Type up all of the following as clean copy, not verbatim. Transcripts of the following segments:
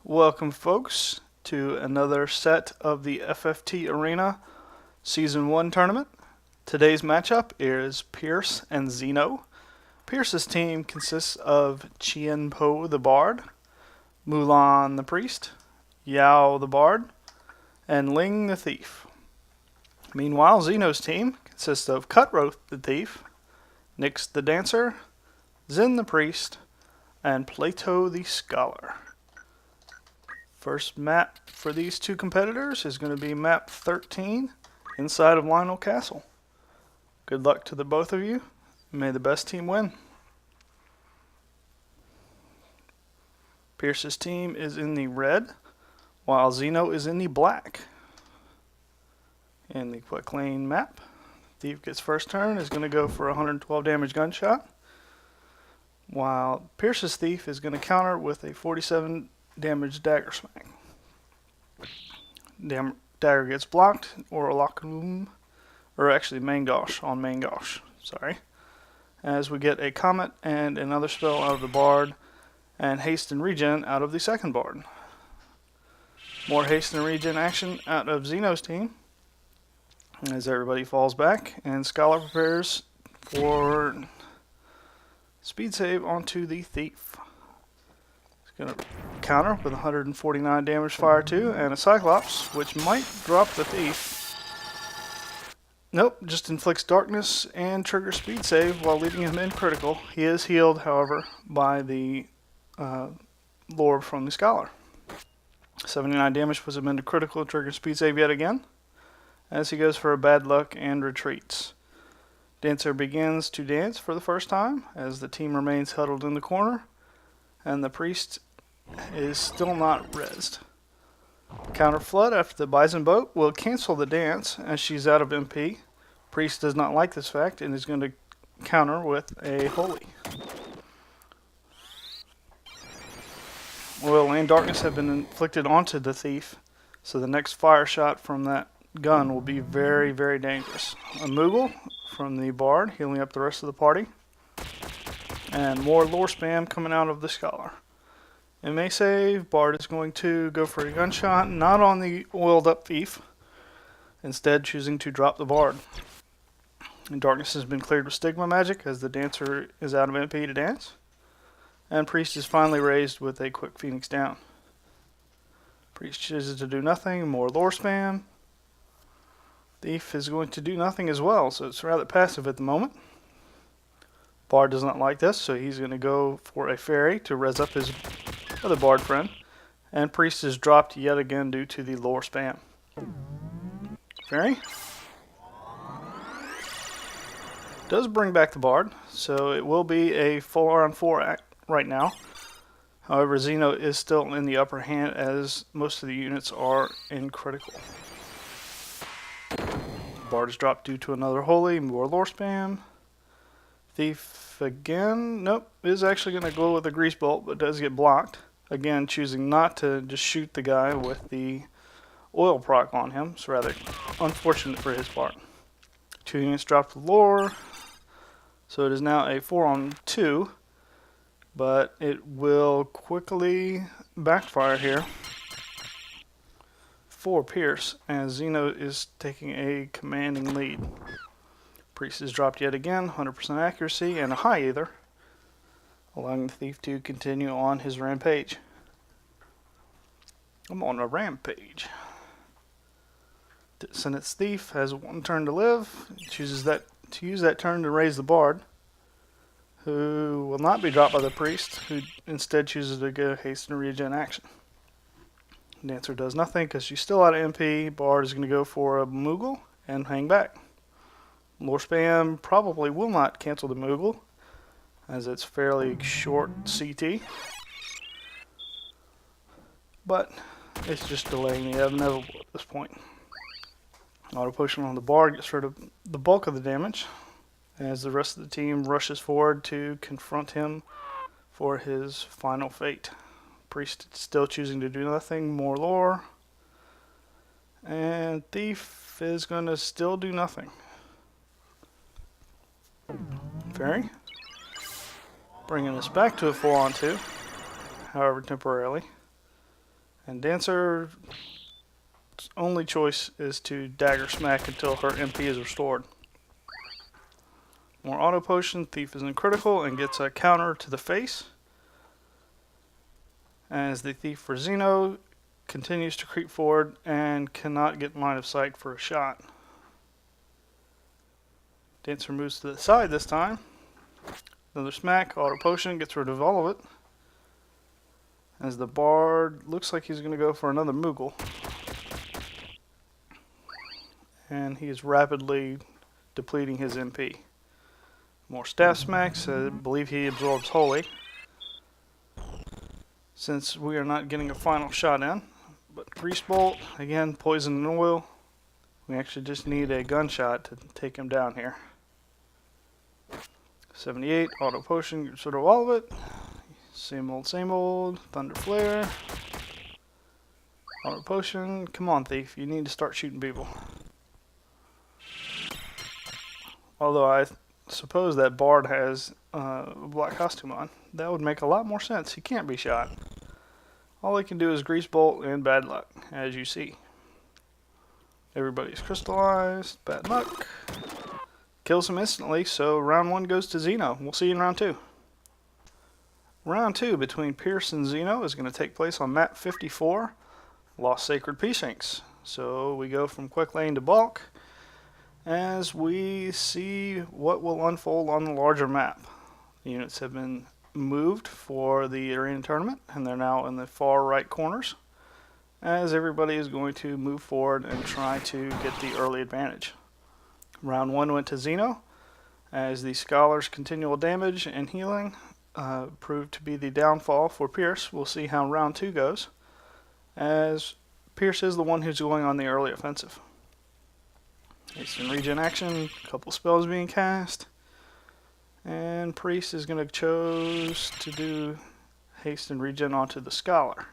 Welcome, folks, to another set of the FFT Arena Season 1 tournament. Today's matchup is Pierce and Xeno. Pierce's team consists of Chien Po the Bard, Mulan the Priest, Yao the Bard, and Ling the Thief. Meanwhile, Xeno's team consists of Cutthroat the Thief, Nyx the Dancer, Zen the Priest, and Plato the Scholar. First map for these two competitors is going to be map 13 inside of Lionel Castle. Good luck to the both of you. May the best team win. Pierce's team is in the red, while Xeno is in the black. In the quick lane map, Thief gets first turn, is going to go for a 112 damage gunshot, while Pierce's Thief is going to counter with a 47 damage dagger smack. Dagger gets blocked, or actually main gosh on main gosh. Sorry. As we get a comet and another spell out of the bard, and haste and regen out of the second bard. More haste and regen action out of Xeno's team, as everybody falls back, and Scholar prepares for speed save onto the Thief. Going to counter with 149 damage fire 2 and a Cyclops, which might drop the Thief. Nope, just inflicts darkness and triggers speed save while leaving him in critical. He is healed, however, by the lore from the Scholar. 79 damage puts him into critical, triggers speed save yet again, as he goes for a bad luck and retreats. Dancer begins to dance for the first time as the team remains huddled in the corner, and the Priest is still not rezzed. Counter Flood after the Bison Boat will cancel the dance as she's out of MP. Priest does not like this fact and is going to counter with a Holy. Oil and darkness have been inflicted onto the Thief, so the next fire shot from that gun will be very, very dangerous. A Moogle from the Bard healing up the rest of the party, and more lore spam coming out of the Scholar. It may save. Bard is going to go for a gunshot, not on the oiled up Thief, instead choosing to drop the Bard. And darkness has been cleared with Stigma magic as the Dancer is out of MP to dance, and Priest is finally raised with a quick Phoenix down. Priest chooses to do nothing, more lore spam. Thief is going to do nothing as well, so it's rather passive at the moment. Bard does not like this, so he's going to go for a fairy to res up his other Bard friend. And Priest is dropped yet again due to the lore spam. Fairy does bring back the Bard, so it will be a 4-on-4 act right now. However, Xeno is still in the upper hand as most of the units are in critical. Bard is dropped due to another Holy, more lore spam. Thief again, nope, is actually going to go with a Grease Bolt, but does get blocked. Again, choosing not to just shoot the guy with the oil proc on him. It's rather unfortunate for his part. 2 units dropped the lore, so it is now a 4-on-2, but it will quickly backfire here for Pierce, as Xeno is taking a commanding lead. Priest is dropped yet again, 100% accuracy and a high either, allowing the Thief to continue on his rampage. I'm on a rampage. Senate's Thief has 1 turn to live. He chooses to use that turn to raise the Bard, who will not be dropped by the Priest, who instead chooses to go haste and regen action. Dancer does nothing because she's still out of MP. Bard is going to go for a Moogle and hang back. Lore spam probably will not cancel the Moogle, as it's fairly short CT. But it's just delaying the inevitable at this point. Auto potion on the Bard gets rid of the bulk of the damage, as the rest of the team rushes forward to confront him for his final fate. Priest still choosing to do nothing, more lore. And Thief is going to still do nothing. Fairy bringing us back to a 4-on-2, however temporarily. And Dancer's only choice is to dagger smack until her MP is restored. More auto potion. Thief is in critical and gets a counter to the face. As the Thief for Xeno continues to creep forward and cannot get line of sight for a shot. Dancer moves to the side this time. Another smack, auto potion, gets rid of all of it. As the Bard looks like he's going to go for another Moogle. And he is rapidly depleting his MP. More staff smacks, I believe he absorbs Holy. Since we are not getting a final shot in. But Priest Bolt, again, poison and oil. We actually just need a gunshot to take him down here. 78, auto potion, gets rid of all of it. Same old, thunder flare. Auto potion, come on Thief, you need to start shooting people. Although I suppose that Bard has a black costume on. That would make a lot more sense, he can't be shot. All he can do is Grease Bolt and Bad Luck, as you see. Everybody's crystallized, bad luck. Kills him instantly, so round 1 goes to Xeno. We'll see you in round 2. Round 2 between Pierce and Xeno is going to take place on map 54, Lost Sacred Precincts. So we go from Quick Lane to Bulk as we see what will unfold on the larger map. The units have been moved for the arena tournament and they're now in the far right corners as everybody is going to move forward and try to get the early advantage. Round 1 went to Xeno as the Scholar's continual damage and healing proved to be the downfall for Pierce. We'll see how round 2 goes as Pierce is the one who's going on the early offensive. It's in regen action, a couple spells being cast. And Priest is going to choose to do haste and regen onto the Scholar.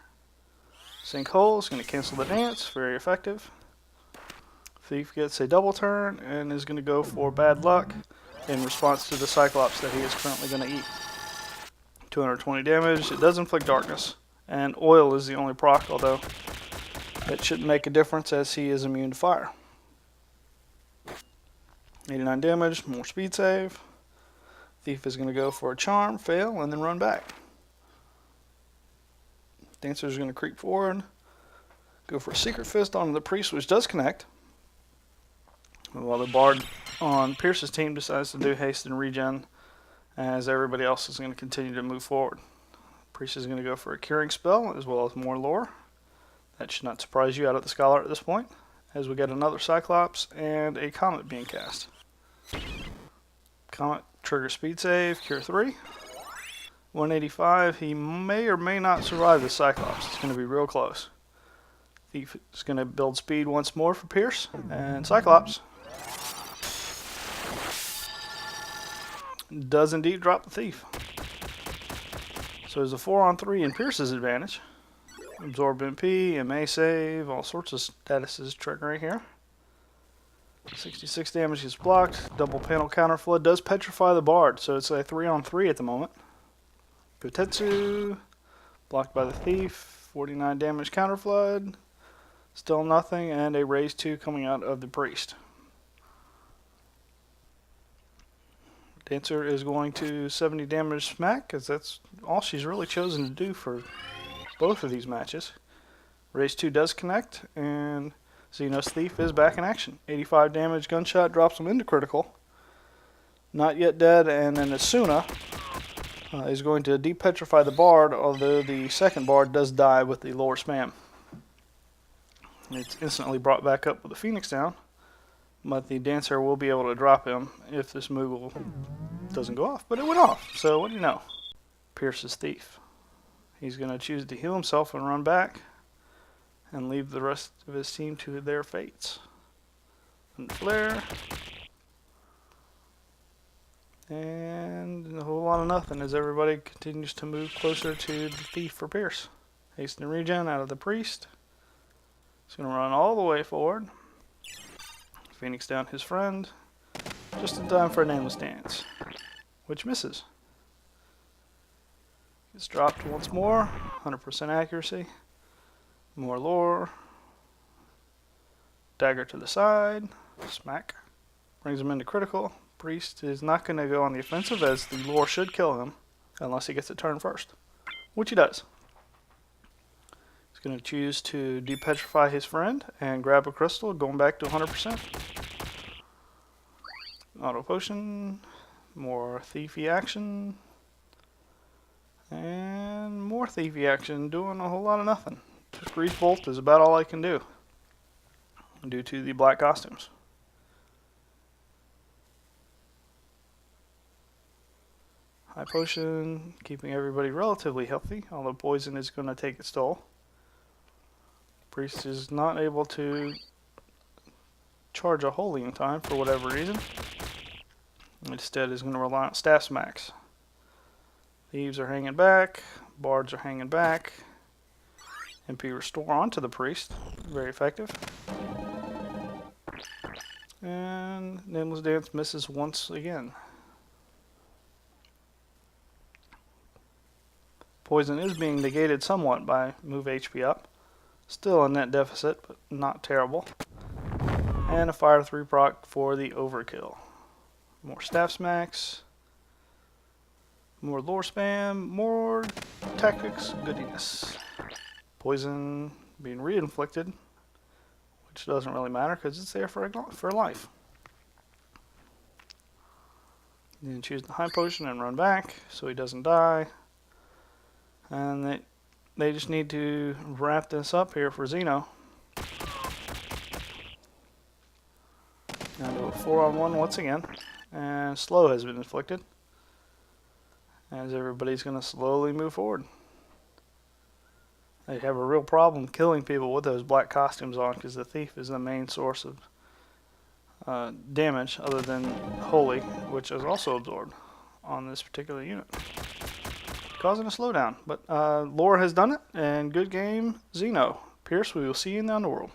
Sinkhole is going to cancel the dance, very effective. Thief gets a double turn and is going to go for Bad Luck in response to the Cyclops that he is currently going to eat. 220 damage, it does inflict darkness, and oil is the only proc, although it shouldn't make a difference as he is immune to fire. 89 damage, more speed save. Thief is going to go for a charm, fail, and then run back. Dancer is going to creep forward, go for a Secret Fist onto the Priest, which does connect. While the Bard on Pierce's team decides to do haste and regen, as everybody else is going to continue to move forward. Priest is going to go for a curing spell, as well as more lore. That should not surprise you out of the Scholar at this point, as we get another Cyclops and a Comet being cast. Comet trigger speed save, cure 3. 185, he may or may not survive the Cyclops. It's going to be real close. Thief is going to build speed once more for Pierce, and Cyclops does indeed drop the Thief. So there's a 4-on-3 in Pierce's advantage. Absorb MP, MA save, all sorts of statuses triggering here. 66 damage gets blocked. Double panel counter flood does petrify the Bard, so it's a 3-on-3 at the moment. Kotetsu, blocked by the Thief. 49 damage counter flood. Still nothing, and a raise 2 coming out of the Priest. Dancer is going to 70 damage smack, because that's all she's really chosen to do for both of these matches. Raise 2 does connect, and Xeno's Thief is back in action. 85 damage gunshot drops him into critical. Not yet dead, and then Asuna is going to depetrify the Bard, although the second Bard does die with the lower spam. It's instantly brought back up with the Phoenix down, but the Dancer will be able to drop him if this Moogle doesn't go off. But it went off, so what do you know? Pierce's Thief. He's going to choose to heal himself and run back and leave the rest of his team to their fates. And flare. And a whole lot of nothing as everybody continues to move closer to the Thief for Pierce. Haste and regen out of the Priest. He's going to run all the way forward. Phoenix down his friend. Just in time for a nameless dance, which misses. Gets dropped once more. 100% accuracy. More lore. Dagger to the side. Smack. Brings him into critical. Priest is not going to go on the offensive as the lore should kill him unless he gets a turn first, which he does. He's going to choose to depetrify his friend and grab a crystal, going back to 100%. Auto potion. More thiefy action. And more thiefy action, doing a whole lot of nothing. Just Grease Bolt is about all I can do due to the black costumes. High potion, keeping everybody relatively healthy, although poison is going to take its toll. Priest is not able to charge a holy in time for whatever reason. Instead is going to rely on staff smacks. Thieves are hanging back, bards are hanging back. MP restore onto the priest, very effective. And Nameless Dance misses once again. Poison is being negated somewhat by move HP up. Still a net deficit, but not terrible. And a fire 3 proc for the overkill. More staff smacks. More lore spam. More tactics goodiness. Poison being re-inflicted, which doesn't really matter because it's there for life. Then choose the high potion and run back so he doesn't die. And they just need to wrap this up here for Xeno. Now do a 4-on-1 once again. And slow has been inflicted, as everybody's going to slowly move forward. They have a real problem killing people with those black costumes on because the thief is the main source of damage other than holy, which is also absorbed on this particular unit, causing a slowdown. But lore has done it, and good game, Xeno. Pierce, we will see you in the underworld.